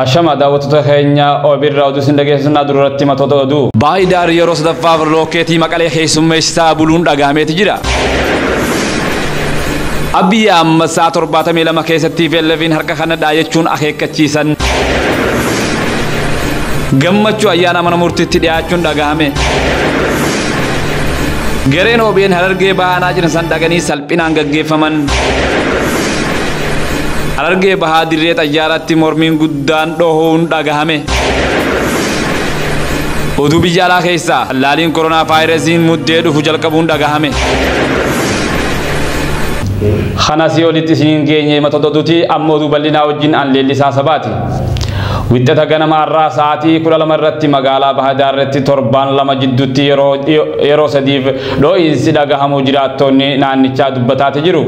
Ashama daawwattoota keenya obirraa oduu isin dhageessisnaa duratti matoota oduu. Baayidaar yeroo sadaffaaf rookeetii Maqalee keessummeessaa buluun dhagahameeti jira. Abiy Ahmed sa'a 72 keessatti VLF'n harka kanadhaa jechuun akeekkachiisan. Gammachuu ayyaana mana murtiitti dhiyaachuun dhagahame. Gareen OBN Harargee baanaa jiran san dhaganii salphinaan gaggeeffaman. Harargee bahaa dirree xayyaaratti mormiin guddaan dhohuun dhagahame. Oduu biyya alaa keessaa laaliin koronaa vaayirasiin muddee dhufu jalqabuun dhagahame. Khanasi olitti isin geenye matoota oduuti amma oduu bal'inaa wajjin an leellisaa sabaati. Wiixata ganama irraa sa'aatii 12 irratti magaalaa Bahadaarratti torbaan lama jidduutti yeroo sadiif dho'iinsi dhagahamuu jiraattonni naannichaa dubbataati jiru.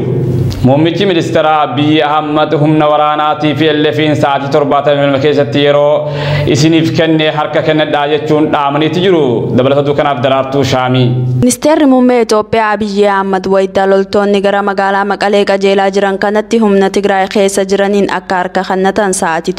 Muummichi ministeera Abiy Ahmed humna waraanaatii fi VLF'n sa'aatii 72 keessatti yeroo isiniif kenne harka kennadhaa jechuun dhaamaniiti jiru. Dabalatatu kanaaf daraartuu Shaamii. Ministeerri muummee Itoophiyaa Abiy Ahmed wayita loltoonni gara magaalaa Maqalee qajeelaa jiran kanatti humna Tigraay keessa jiraniin akka harka kennatan sa'aatii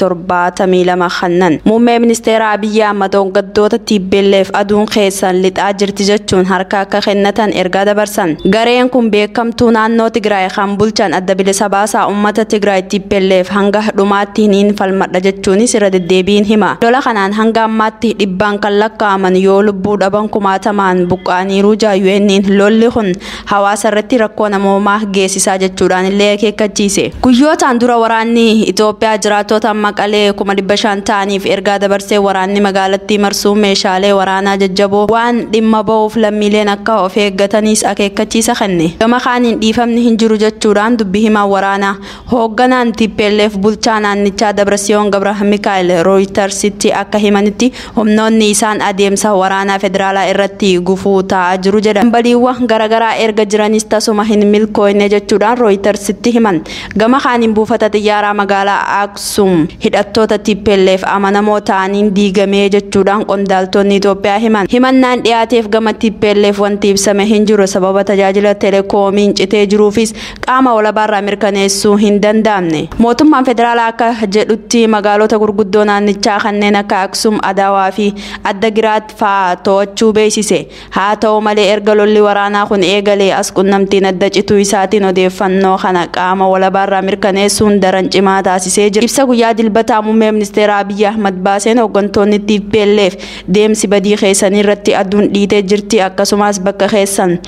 72 kennan. Muummee ministeera Abiy Ahmed hooggantoota TPLF aduun keessan lixaa jirti jechuun harka akka kennatan ergaa dabarsan. Gareen kun beekamtuu naannoo Tigraay kan bulchan adda bilisa baasaa uummata Tigraay TPLF hanga dhumaatti hin falmadha jechuunis irra deddeebiin hima. Lola kanaan hanga ammaatti dhibbaan kan lakkaa'aman yoo lubbuu dhaban kumaatamaan buqqaaniiru jaayu'enniin lolli kun hawaasa irratti rakkoo namoomaa geessisaa jechuudhaan illee akeekkachiise. Guyyootaan dura waraanni Itoophiyaa jiraattota Maqalee 500 ta'aniif ergaa dabarsee waraanni magaalattii marsuu meeshaalee waraanaa jajjaboo waan dhimma ba'uuf lammiileen akka of eeggataniis akeekkachiisa kenne. Gama kaaniin dhiifamni hin jiru jechuudhaan dubbii himaa waraanaa hoogganaan TPLF bulchaa naannichaa Dabrasiyoon Gabra Mikaa'el Rooyitersitti akka himanitti humnoonni isaan adeemsa waraanaa federaalaa irratti gufuu ta'aa jiru jedhan. Badiiwwan garaagaraa erga jiranis tasuma hin milkooyne jechuudhaan Rooyitersitti himan. Gama kaaniin buufata xiyyaaraa magaalaa Aksum hidhattoota TPLF amanamoo ta'aniin diigamee jechuudhaan qondaaltonni Itoophiyaa himan. Himannaan dhiyaateef gama TPLF wanti ibsame hin jiru sababa tajaajila telekoomiin citee jiruufis qaama walabaarraa mirkaneessuu hin danda'amne. Mootummaan federaalaa akka jedhutti magaalota gurguddoo naannichaa kanneen akka Aksum, Adawaa fi Addagiraat fa'aa to'achuu beeksise. Haa ta'u malee erga lolli waraanaa kun eegalee as qunnamtiin adda cituu isaatiin odeeffannoo kana qaama walabaarraa mirkaneessuun daran cimaa taasisee jira. Ibsa guyyaa dilbataa muummee ministeera Abiy Ahmed baaseen hooggantoonni TPLF deemsi badii keessanii irratti aduun dhiitee jirti akkasumas bakka keessan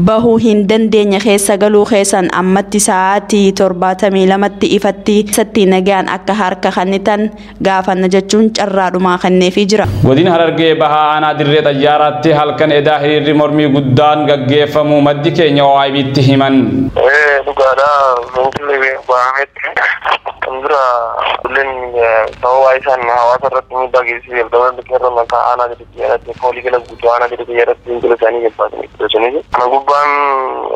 bahuu hin dandeenye keessa galuu keessan ammatti sa'aatii 72tti ifatti satti nagaan akka harka kennitan gaafanna jechuun carraadhumaa kenneefii jira. Godina Harargee bahaa aanaa dirree xayyaaraatti halkan edaa hiriirri mormii guddaan gaggeeffamu maddi keenya OIB'tti himan. Dhugaadha wanti ba'ametti Andra kullin tawa isaan hawaasa irratti miidhaa geessisee dabalata keerra maqaa aanaa jedhatti jedhatti foolii gala guutuu aanaa jedhatti jedhatti intala isaanii gabbaatanii fudhatanii kana gubbaan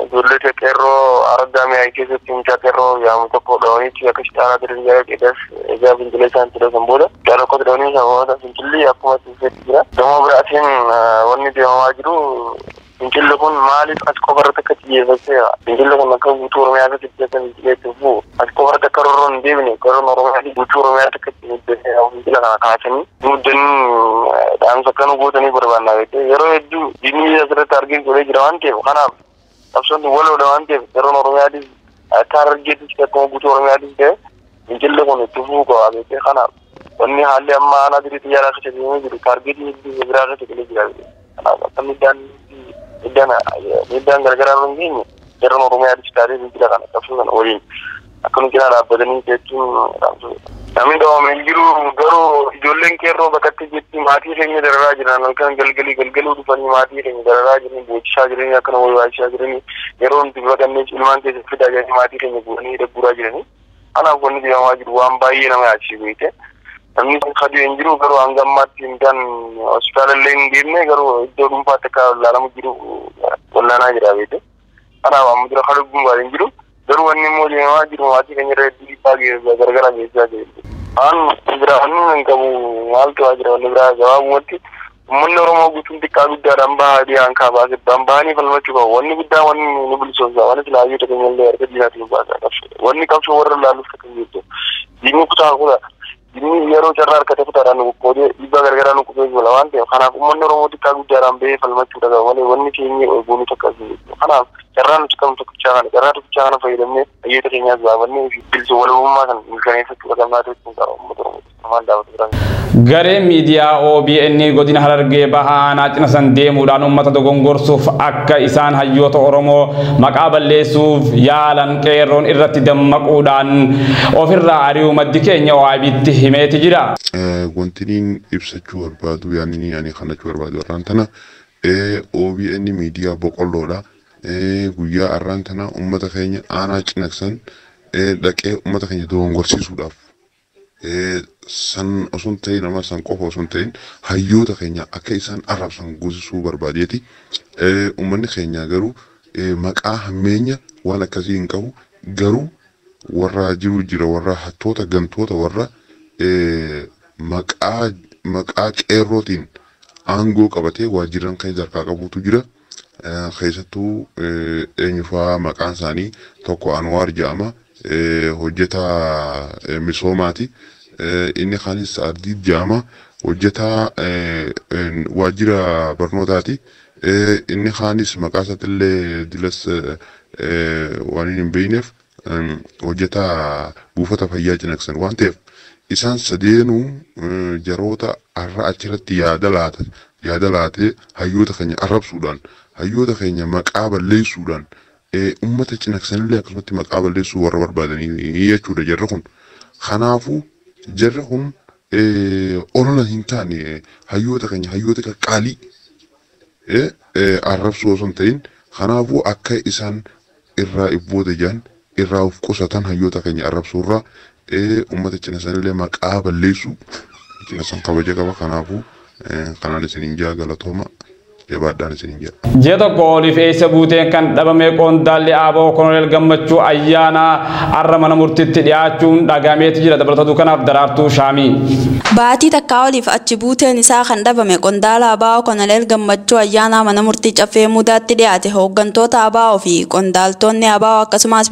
ijoollee qeerroo argamee keessatti mucaa qeerroo yaamu tokko dhawaniitti akka aanaa jedhatti jedhatti edas egaa intala isaan tidhasan booda jaalakkoo tidhanii sababoota fincilli akkuma tiisetti jira. Gama biraatiin wanni deemamaa jiru fincilli kun maaliif as qofarratti akka xiyyeeffatee fincilli kun akka guutuu Oromiyaa keessatti xiyyeeffatu as qofarratti akka Oromoon hin deebine Oromoo Oromiyaa guutuu Oromiyaa akka xiyyeeffatee fincila kana kaasanii muddan dhaamsa akkana gootanii barbaannaa beekte yeroo hedduu diinni asirratti arginu tolee jira waan ta'eef kanaaf qabsoon waloodha waan ta'eef yeroon Oromiyaatis akka Harargeettis akkuma guutuu Oromiyaatis ta'e fincilli kun itti fufuu qaba beekte kanaaf wanni haalli amma aanaa dirree xiyyaaraa keessa deemee jiru Harargeetii biraa keessa galee jira kanaaf akka miidhaan gargaraa hin geenye yeroon Oromiyaatis taatee fincila kana qabsoo kana waliin akka nuti kana dhaabbatanii jechuun namni dhawame hin jiru garuu ijoolleen qeerroo bakkatti jetti maatii keenya dararaa jiran halkan galgaluu dhufanii maatii keenya dararaa jiran boochisaa jiranii akkana waywaashisaa jiranii yeroo nuti baqannee ilmaan keessa fidaa jiranii maatii keenya bu'anii dagguraa jiranii kanaaf wanni deemamaa jiru waan baay'ee nama yaachisiisu beekte namni kaduu hin jiru garuu hanga ammaatti hindaan hospitaala illee hin deemne garuu iddoo dhuunfaatti akka laalamu jiru wallaanaa jira beekte kanaaf amma dura kaduu dhuunfaa hin jiru garuu wanni immoo deemamaa jiru maatii keenya irra hedduu dhiibbaa gargaraa geessisaa jiru. An biraanuu hin qabu maaltu jira wanni biraa gabaabumatti uummanni Oromoo guutuun xiqqaa guddaadhaan bahaa dhiyaan kaabaa giddaan bahanii falmachuu qabu. Wanni guddaa wanni nu bilisoomsa wanni silaayyoo takka illee harka diinaatiin baasaa qabsu. Wanni qabsoo warra laaluuf takka jirtu. Diinni kutaa Ini yeroo carraa harkate futaadhaan qoodee dhiibbaa gargaraa nu qubee gola waan ta'eef kanaaf uummanni Oromoo xiqqaa guddaadhaan bahee falmachuu dhagaa malee wanni keenya eeguun tokko kanaaf carraa nuti qabnu tokkichaa kana fayyadamnee hayyoota keenyaas baafannee fi bilisa walabummaa kan mirkaneeffachuu qabnaa jechuun qaba uummata Oromoo namaan daawwatu jiran. Gareen miidiyaa OBN godina Harargee Bahaa naacina san deemuudhaan uummata dogongorsuuf akka isaan hayyoota Oromoo maqaa balleessuuf yaalan qeerroon irratti dammaquudhaan ofirraa ari'uu maddi keenya waabitti himeeti jira. Wantiniin ibsachuu barbaadu yaani kanachuu barbaadu irraan tana OBN miidiyaa boqolloodha. Guyyaa irraan tana uummata keenya aanaa cinaqsan dhaqee uummata keenya dogongorsiisuudhaaf san osoo ta'in nama san qofa osoo ta'in hayyoota keenya akka isaan arrabsan guutisuu barbaadeeti. Uummanni keenya garuu maqaa hammeenya waan akkasii hin qabu garuu warra jiru jira warra hattoota gantoota warra maqaa qeerrootiin aangoo qabatee waajjiran kan jarkaa qabutu jira. Keessattuu eenyufaa maqaan isaanii tokko Anwaar jedhama hojjetaa misoomaati. Inni kaanis Ardiid jedhama hojjetaa waajjira barnootaati. Inni kaanis maqaa isaatillee dilas waan hin beekneef hojjetaa buufata fayyaa cinaqsan waan ta'eef isaan sadeenuu jaroota har'a achirratti yaada laatee hayyoota keenya arrabsuudhaan hayyoota keenya maqaa balleessuudhaan uummata cinaqsanillee akkasumatti maqaa balleessuu warra barbaadanii jechuudha jarri kun. Kanaafuu jarri kun olola hin taane hayyoota keenya hayyoota qaqqaalii arrabsuu osoo hin ta'in kanaafuu akka isaan irraa ibboota jiran irraa of qusatan hayyoota keenya arrabsuurraa uummata cinaqsanillee maqaa balleessuu cinaqsan kabaja qaba. Kanaafuu kanaan isiniin jaa galatooma jabaadhaan isiniin jaa. Ji'a tokko oliif eessa buuteen kan dhabame qondaalli ABO Koloneel Gammachuu ayyaanaa har'a mana murtiitti dhiyaachuun dhagameeti jira. Dabalatatu kanaaf Daraartuu Shaamii. Baatii takkaa oliif achi buuteen isaa kan dhabame qondaala ABO Koloneel Gammachuu ayyaanaa mana murtii caffee mudaatti dhiyaate hooggantoota ABO fi qondaaltonni ABO akkasumas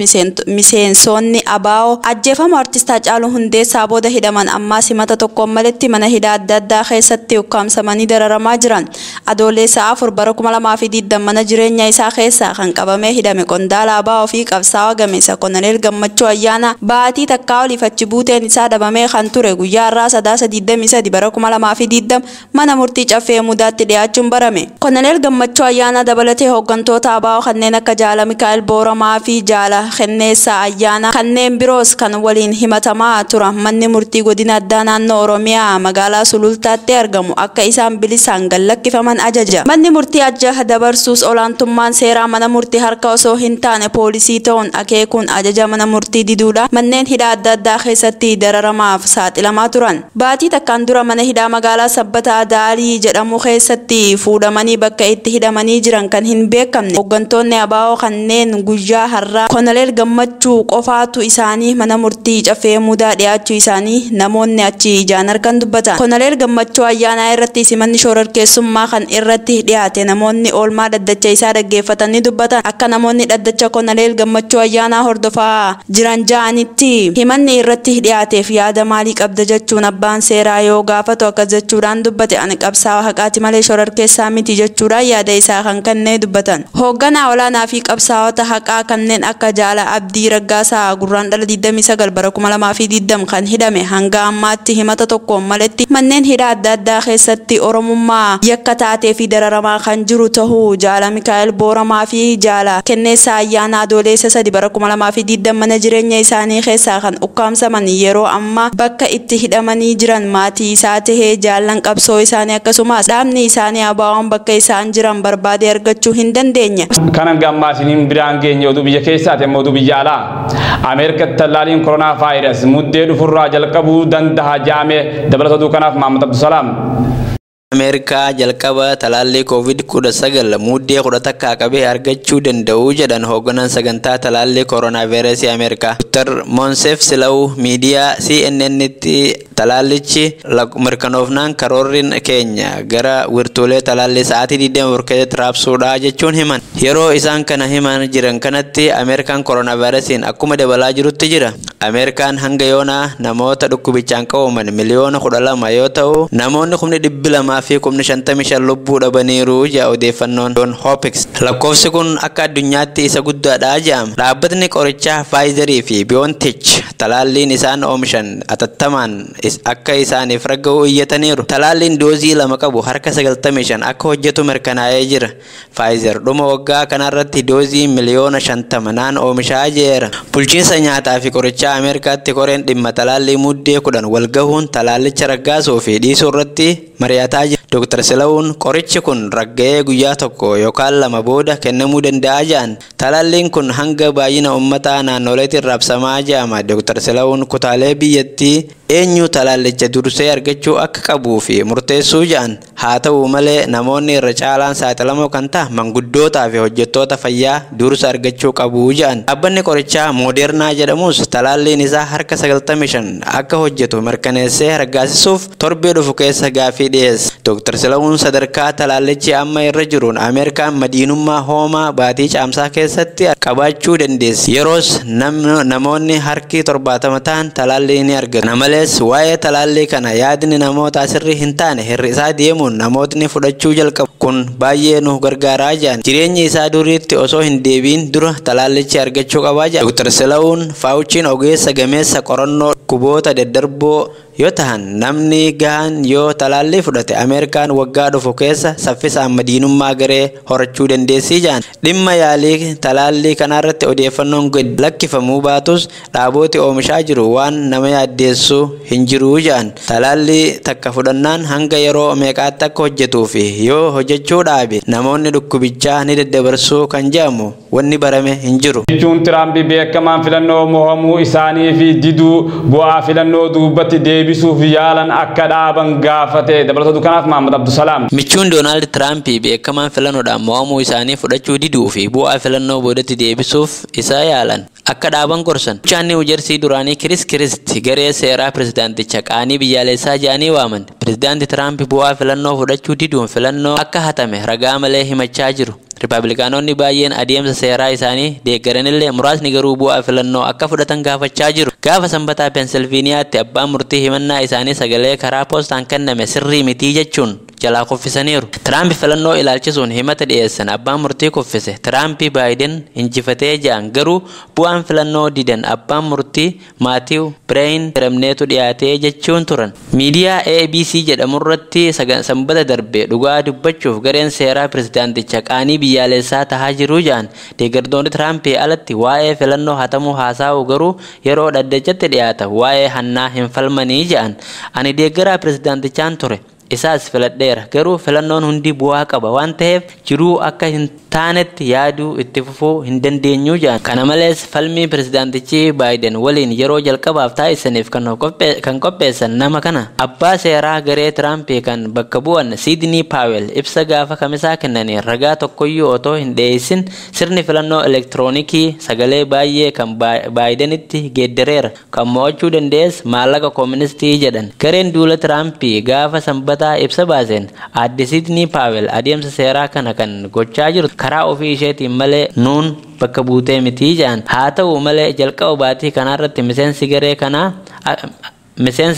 miseensonni ABO ajjeefama artistaa Haacaaluu Hundeessaa booda hidhaman ammaas himata tokkoon malitti mana hidhaa adda addaa keessatti ukkaamsamanii dararamaa jiran. Adoolessa 4 bara 2020 mana jireenya isaa keessaa kan qabamee hidhame qondaala ABO fi qabsaa'aa gameessa Koloneel Gammachuu ayyaanaa baatii takkaa oliif achi buuteen isaa dhabamee kan ture guyyaa irraa 23 bara 2020 mana murtii caffee mudaatti dhiyaachuun barame. Koloneel Gammachuu ayyaanaa dabalatee hooggantoota ABO kanneen akka Jaala Mikaa'el Booramaa fi Jaala Kenneessaa ayyaanaa kanneen biroos kan waliin himatamaa turan manni murtii godina addaa naannoo Oromiyaa magaalaa Sulultaatti argamu akka isaan bilisaan gallakkifaman ajaja. Manni murtii ajaja dabarsuus olaantummaan seeraa mana murtii harka osoo hin taane poolisii ta'uun akeekuun ajaja mana murtii diduudha. Manneen hidhaa adda addaa keessatti dararamaaf saaxilamaa turan. Baatii takkaan dura mana hidhaa magaalaa Sabbataa Daalii jedhamu keessatti fuudhamanii bakka itti hidhamanii jiran kan hin beekamne hooggantoonni ABO kanneen guyyaa har'aa Koloneel Gammachuu qofaatu isaanii mana murtii caffee mudaa dhiyaachuu isaanii namoonni achi ijaan argan dubbatan. Koloneel Gammachuu ayyaanaa irratti simanni shororkeessummaa kan irratti dhiyaate namoonni oolmaa dhaddacha isaa dhaggeeffatanii dubbatan akka namoonni dhaddacha Koloneel Gammachuu ayyaanaa hordofaa jiran ja'anitti himanni irratti dhiyaateef yaada maalii qabda jechuun abbaan seeraa yoo gaafatu akkas jechuudhaan dubbate. Ani qabsaa'aa haqaati malee shororkeessaa miti jechuudhaan yaada isaa kan kennee dubbatan. Hoogganaa olaanaa fi qabsaa'ota haqaa kanneen akka Jaala Abdii Raggaasaa gurraandhala 29 bara 2020 kan hidhame hanga ammaatti himata tokkoon maletti manneen hidhaa adda addaa keessatti oromummaa yakka taatee fi dararamaa kan jiru tahuu Jaala Mikaa'el Booramaa fi Jaala Kenneessaa ayyaanaa adoolessa 3 bara 2020 mana jireenya isaanii keessaa kan ukkaamsaman yeroo ammaa bakka itti hidhamanii jiran maatii isaa tahee jaallan qabsoo isaanii akkasumas dhaabni isaanii ABO'n bakka isaan jiran barbaade argachuu hin dandeenye. Kanan gammaasiniin biraan geenye oduu biyya keessaati immoo oduu biyya alaa. Ameerikatti tallaaliin koronaa vaayirasii muddee dhufurraa jalqabuu danda'a jedhame dabalatatu kanaaf Maamad Abdusalaam. Ameerikaa jalqaba talaallee COVID-19 muddee 10 qabee argachuu danda'u jedhan hoogganaan sagantaa talaallee koronaa vaayirasii Ameerikaa Dr. Monsef Silaw miidiyaa CNN'tti talaallichi mirkanoofnaan karoorriin keenya gara wirtuulee talaallii sa'aatii 24 keessatti raabsuudha jechuun himan. Yeroo isaan kana himan jiran kanatti Ameerikaan koronaavaayirasiin akkuma dabalaa jirutti jira. Ameerikaan hanga yoonaa namoota dhukkubichaan qabaman miliyoona 12 yoo ta'u namoonni 200,255 lubbuu dhabaniiru jedha odeeffannoon John Hopkins. Lakkoofsi kun akka addunyaatti isa guddaadha jedhama. Dhaabbatni qorichaa Pfizer fi BioNTech talaalliin isaan oomishan atattamaan akka isaaniif ragga'u iyyataniiru. Talaalliin doozii 2 qabu harka 95 akka hojjetu mirkanaa'ee jira. Pfizer dhuma waggaa kanarratti doozii miliyoona 50 naan oomishaa jira. Bulchiinsa nyaataa fi qorichaa Ameerikaatti koreen dhimma talaallii muddee 10 wal gahuun talaallicha raggaasuu fi dhiisuu irratti mari'ataa jira. Dr. Silawun qorichi kun ragga'ee guyyaa tokko yookaan 2 booda kennamuu danda'a jedhan. Talaalliin kun hanga baay'ina uummataa naannoleetiin raabsamaa jedhama. Dr. Silawun kutaalee biyyattii eenyu talaallicha dursee argachuu akka qabuu fi murteessuu jedhan. Haa ta'u malee namoonni irra caalaan saaxilamoo kan ta'an manguddootaa fi hojjettoota fayyaa dursa argachuu qabu jedhan. Dhaabbanni qorichaa Moderna jedhamus talaalliin isaa harka 95 akka hojjetu mirkaneessee raggaasisuuf torbee dhufu keessa gaafii dhiyeesse. Dr. Silawun sadarkaa talaallichi amma irra jiruun Ameerikaan madiinummaa hoomaa baatii caamsaa keessatti qabaachuu dandeessi. Yeroos namoonni harki 70 ta'an talaallii ni argatu. Malees waa'ee talaallii kana yaadni namoota sirrii hin taane hir'isaa deemuun namootni fudhachuu jalqabu. Kun baay'ee nu gargaaraa jedhan. Jireenyi isaa duriitti osoo hin deebiin dura talaallichi argachuu qabaa jedha. Dr. Silawun Faawuchiin ogeessa gameessa qorannoo dhukkuboota daddarboo yoo ta'an namni gahaan yoo talaallii fudhate Ameerikaan waggaa dhufu keessa saffisaan madiinummaa garee horachuu dandeessii jedhan. Dhimma yaalii talaallii kanarratti odeeffannoon gad lakkifamuu baatus dhaabooti oomishaa jiru waan nama yaaddeessu hin jiru jedhan. Talaallii takka fudhannaan hanga yeroo meeqaatti akka hojjetuu fi yoo hojjechuu dhaabe namoonni dhukkubichaa ni daddabarsuu kan jedhamu wanni barame hin jiru. Jechuun Tiraamp beekamaan filannoo mo'amuu isaanii fi diduu bu'aa filannoo duubatti deebisuuf yaalan akka dhaaban gaafate. Dabalatatu kanaaf Muhammad Abdusalaam. Michuun Doonaald Tiraamp beekamaan filannoodhaan mo'amuu isaanii fudhachuu diduu fi bu'aa filannoo boodatti deebisuuf isa yaalan akka dhaaban gorsan. Bulchaan Niiwu Jersii duraanii Chris Christie garee seeraa pirezidaanticha qaanii biyyaalessaa jedhanii waaman. Pirezidaanti Tiraamp bu'aa filannoo fudhachuu diduun filannoo akka hatame ragaa malee himachaa jiru. Ripaabilikaanonni baay'een adeemsa seeraa isaanii deeggaranillee muraasni garuu bu'aa filannoo akka fudhatan gaafachaa jiru. Gaafa sanbataa Pensilveeniyaatti abbaan murtii himannaa isaanii sagalee karaa poostaan kenname sirrii mitii jechuun jalaa kuffisaniiru. Tiraamp filannoo ilaalchisuun himata dhiyeessan abbaan murtii kuffise. Tiraamp Baayiden injifatee jedhan garuu bu'aan filannoo didan abbaan murtii Maatiiw Bireeyin jedhamneetu dhiyaatee jechuun turan. Miidiyaa ABC jedhamurratti sanbata darbe dhugaa dubbachuuf gareen seeraa pirezidaanticha qaanii biyyaalessaa tahaa jiru jedhan. Deeggartoonni Tiraamp alatti waa'ee filannoo hatamuu haasa'u garuu yeroo dhaddachatti dhiyaata waa'ee hannaa hin falmanii jedhan. Ani deeggaraa pirezidaantichaan ture. Isaas filadheera garuu filannoon hundi bu'aa qaba waan ta'eef jiruu akka hin taanetti yaaduu itti fufuu hin dandeenyu jedhan. Kana malees falmii pirezidaantichi Baayiden waliin yeroo jalqabaaf taasisaniif kan qopheessan nama kana abbaa seeraa garee Tiraamp kan bakka bu'an Sidney Powell ibsa gaafa kamisaa kennanii ragaa tokkoyyuu otoo hin dhiyeessin sirni filannoo elektiroonikii sagalee baay'ee kan Baayidenitti geeddareera kan mo'achuu dandees maallaqa kooministii jedhan. Gareen duula Tiraamp gaafa sanbataa ibsa baaseen aadde Sidney Powell adeemsa seeraa kana kan gochaa jiru karaa ofii isheetiin malee nuun bakka buutee mitii jedhan. Haa ta'u malee jalqaba baatii kanarratti miseensa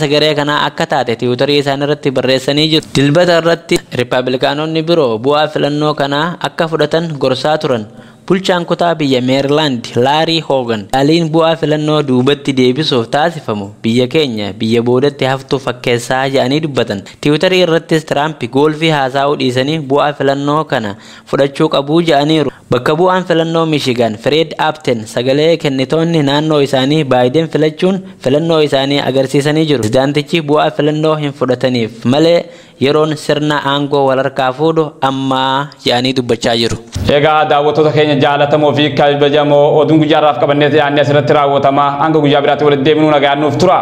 garee kanaa akka taate tiwutarii isaan irratti barreessanii jiru. Dilbata irratti ripaabilikaanonni biroo bu'aa filannoo kanaa akka fudhatan gorsaa turan. Bulchaan kutaa biyya Meerilaand Laarii Hoogan yaaliin bu'aa filannoo duubatti deebisuuf taasifamu biyya keenya biyya boodatti haftu fakkeessaa jedhanii dubbatan. Tiwutarii irrattis Tiraamp goolfii haasa'uu dhiisanii bu'aa filannoo kana fudhachuu qabuu jedhaniiru. Bakka bu'aan filannoo Michigan Fred Upton sagalee kennitoonni naannoo isaanii Baayiden filachuun filannoo isaanii agarsiisanii jiru. Pirezidaantichi bu'aa filannoo hin fudhataniif malee yeroon sirna aangoo walharkaa fuudhu ammaa jedhanii dubbachaa jiru. Egaa daawwattoota keenya jaalatamoo fi kabajamoo oduun guyyaarraaf qabannee yaadne asirratti raawwatama hanga guyyaa biraatti walitti deebinuun nagaan nuuf tura.